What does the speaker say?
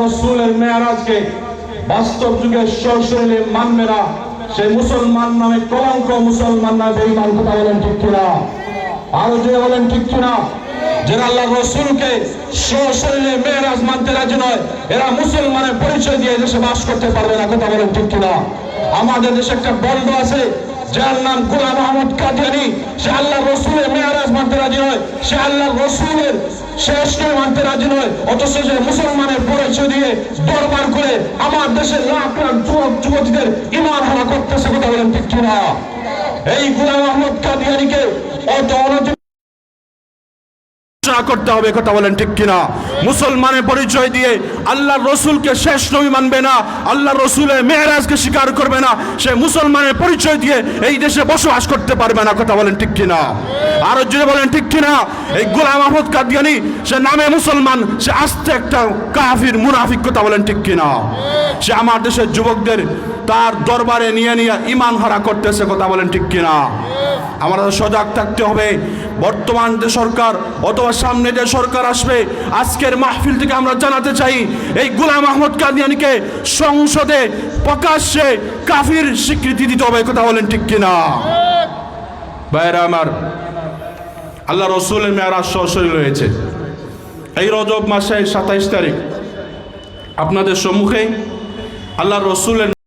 রসুলের মেরাজকে বাস্তব যুগে সরাসরি মানবে না, সেই মুসলমান নামে কলঙ্ক, মুসলমান নামে বেঈমান। কথা বলেন ঠিক কিনা? আরো যে বলেন ঠিক কিনা? যারা আল্লাহ রসুলকে সরাসরি মেরাজ মানতে রাজি নয়, এরা মুসলমানের পরিচয় দিয়ে দেশে বাস করতে পারবে না। কথা বলেন ঠিক কিনা? আমাদের দেশে একটা বন্ধ আছে যার নাম গোলাম আহমদ কাদিয়ানী। সে আল্লাহ রসুলের মেরাজ মানতে রাজি নয়, সে আল্লাহ রসুলের শেষ নয় মানতে রাজি নয়, অথচ যে মুসলমানের পরিচয় দিয়ে দরবার করে আমার দেশের লাখ লাখ যুবক যুবতীদের ঈমান হারা করতেছে। কথা বলেন ঠিক কিনা? এই গোলাম আহমদ কাদিয়ানীকে অত করতে হবে। কথা বলেন ঠিক কিনা? মুসলমানের পরিচয় দিয়ে আল্লাহ রসুলকে শেষ নবী মানবে না, আল্লাহ রসুলের মেরাজকে স্বীকার করবে না, সে মুসলমানের পরিচয় দিয়ে এই দেশে বসবাস করতে পারবে না। কথা বলেন ঠিক কিনা? আরো জোরে বলেন ঠিক কিনা? এই গোলাম আহমদ কাদিয়ানী সে নামে মুসলমান, সে আস্তে একটা কাফির মুনাফিক। কথা বলেন ঠিক কিনা? সে আমার দেশের যুবকদের তার দরবারে নিয়ে নিয়ে ঈমান হারা করতেছে। কথা বলেন ঠিক কিনা? আমরা সজাগ থাকতে হবে। বর্তমান যে সরকার অথবা সামনে যে সরকার আসবে, আজকের মাহফিল থেকে আমরা জানাতে চাই, এই গোলাম আহমদ কাদিয়ানীকে সংসদে প্রকাশ্যে কাফির স্বীকৃতি দিতে হবে। কথা বলেন ঠিক কিনা? ভাইরা আমার, আল্লাহ রসুলের মেরাজ সরাসরি রয়েছে এই রজব মাসের 27 তারিখ। আপনাদের সম্মুখে আল্লাহ রসুলের